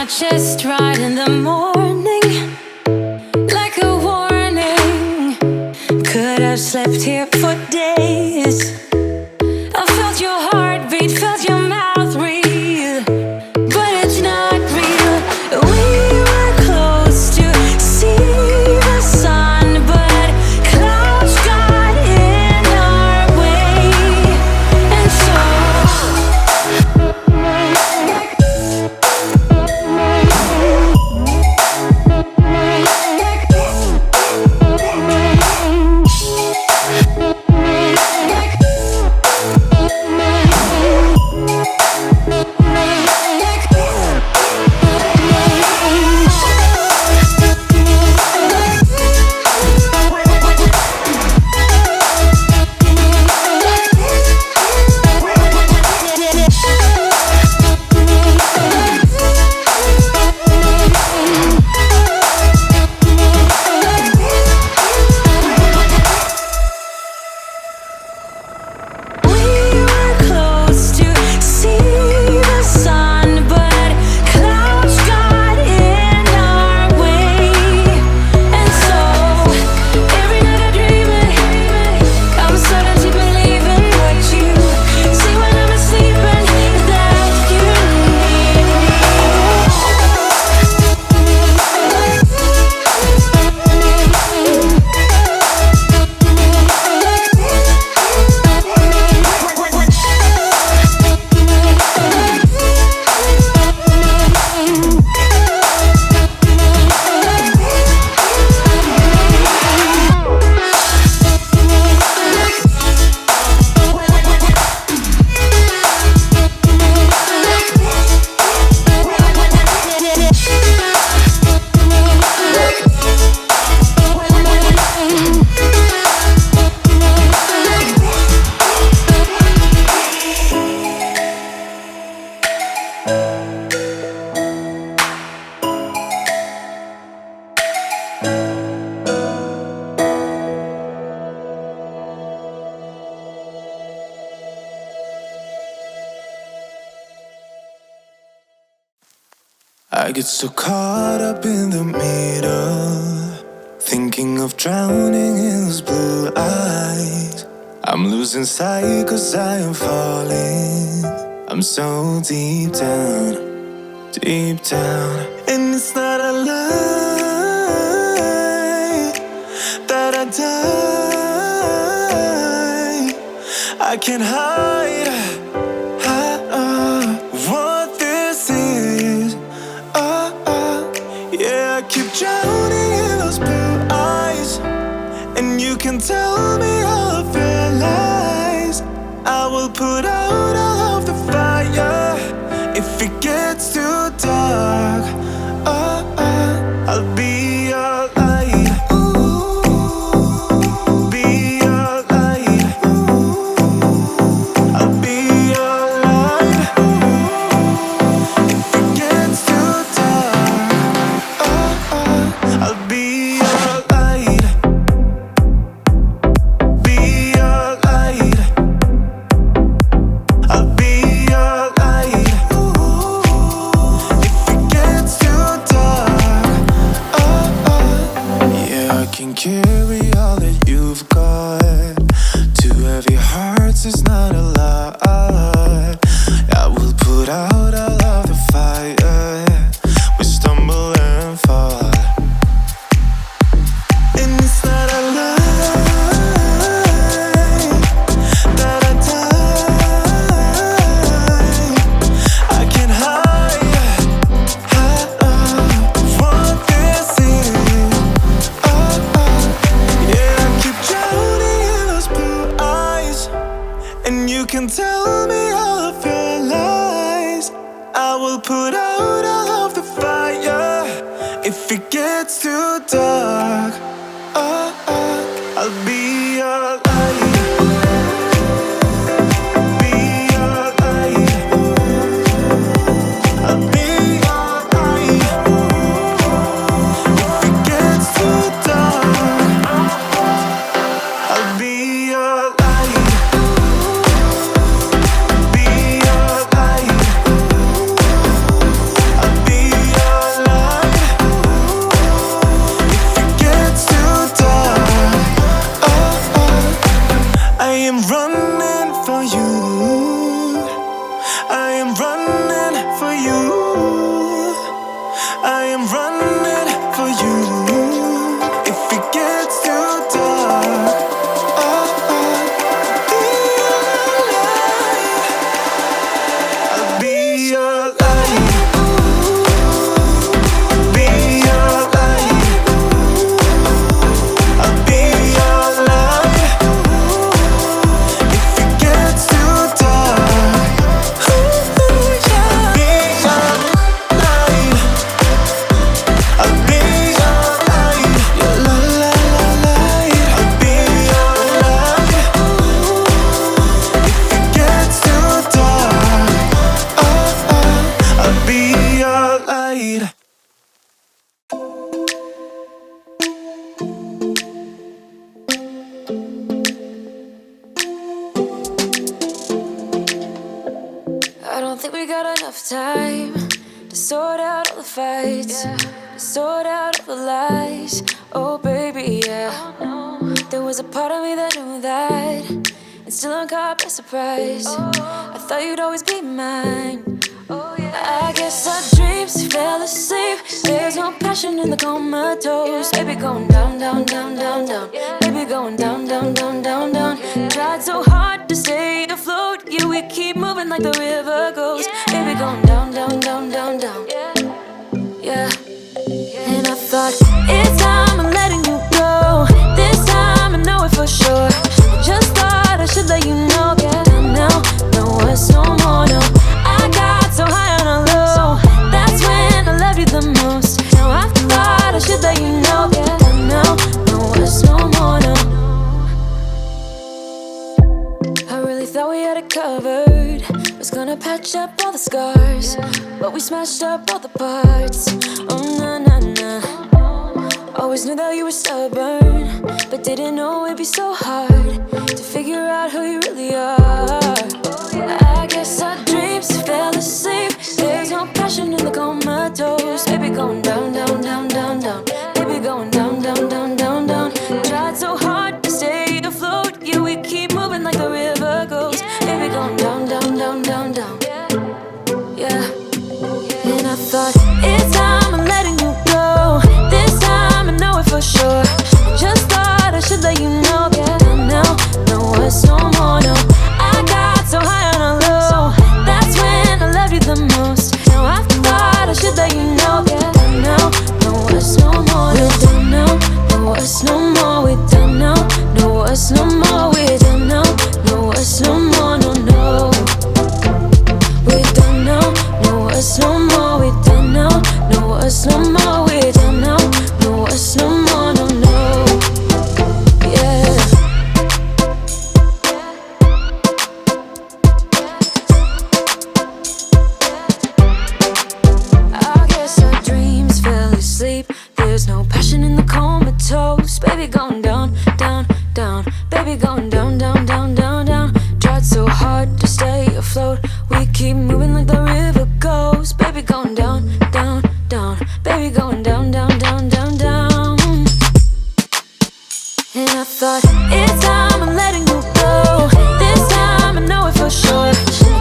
chest right in the morning, like a warning. Could have slept here for days. I felt your heartbeat, felt your mouth breathe, but it's not real. We were close to see the sun, but clouds got in our way, and so I get so caught up in the middle, thinking of drowning in those blue eyes. I'm losing sight 'cause I am falling. I'm so deep down, deep down. And it's not a lie that I die. I can't hide what this is. Yeah, I keep drowning in those blue eyes, and you can tell me all of your lies. I will put out all of the fire if it gets too dark. I'll be your light. Be your light. I'll be your light. If it gets too dark, I'll be your light. Be your light. I'll be your light. If it gets too dark, yeah, I can carry all that you've got. Two heavy hearts is not a lot. I will put out all of the fire. We stumble and fall, and it's not a lie that I die. I can't hide what this is. Yeah, I keep drowning in those blue eyes, and you can tell me all of your lies. I will put out all of the fire if it gets too dark. I'll be your light. Be your light. I'll be your light. If it gets too dark, I'll be your light. Be your light. I'll be your am running for you. I am running for you. If it gets too dark, I'll be your light. I'll be your light. I'll be your light. If it gets too dark, I'll be your light. I'll be your light. Your la la la light. I'll be your light. If it gets too dark, I'll be your light. I don't think we got enough time to sort out all the fights, to sort out all the lies. Oh baby, yeah. There was a part of me that knew that, and still I'm caught by surprise. I thought you'd always be mine. I guess our dreams fell asleep. There's no passion in the comatose. Baby going down, down, down, down, down. Baby going down, down, down, down, down. Tried so hard to stay afloat. Yeah, we keep moving like the river goes. Baby going down, down, down, down, down. Yeah. And I thought, it's time I'm letting you go. This time I know it for sure. I just thought I should let you know. Yeah, now, no words, no more, no. I got so high on a low. That's when I loved you the most. Now I thought I should let you know. Yeah, now, no words, no more, no. I really thought we had it covered. Was gonna patch up all the scars, but we smashed up all the parts. Oh na na na. Always knew that you were stubborn, but didn't know it'd be so hard to figure out who you really are. I guess our dreams fell asleep. There's no passion in the comatose. Baby going down, down, down, down, down. Baby going down, down, down, down, down. Tried so hard to stay afloat. Yeah, we keep moving like the river goes. Baby going down, down, down, down, down. Yeah. And I thought, it's time I'm letting you go. This time I know it for sure. I just thought I should let you know. Yeah, now, no words, no more, no. I got so high on a low. That's when I loved you the most. Now I thought I should let you know. Yeah, now, no words, no more. We're done now, no words, no more. We're done now, no words, no more. We're done now, no words, no more, no, no. We're done now, no words, no more. We're done now, no words, no more. We're done now, no words, no more, no, no. Yeah. I guess our dreams fell asleep. There's no passion in the comatose. Baby going down, down, down. Baby going down, down, down, down, down. Tried so hard to stay afloat. We keep moving like the river goes. Baby going down, down, down. Baby going down, down, down, down, down. And I thought, it's time I'm letting you go. This time I know it for sure.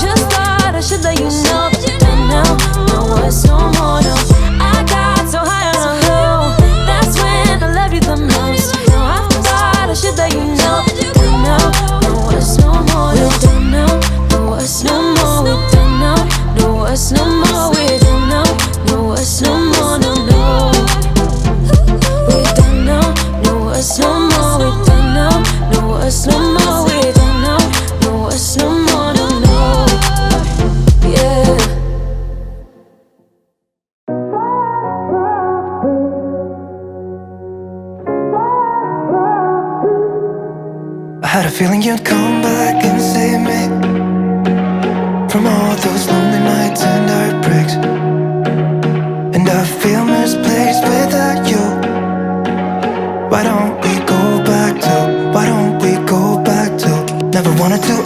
Just thought I should let you know. And now, no words, no more, no. I got so high on a low. That's when I loved you the most. Now I thought I should let you know. And now, no words, no more, no. We're done now, no words, no more. We're done now, no words, no more. We're done now, no words, no more, no, no. We're done now, no words, no more. We're done now, no words, no more. We're done now, no words, no more, no, no. Yeah. I had a feeling you'd come back and save me from all those lonely nights and heartbreaks. And I feel misplaced without you. Why don't we go back to? Why don't we go back to? Never wanted to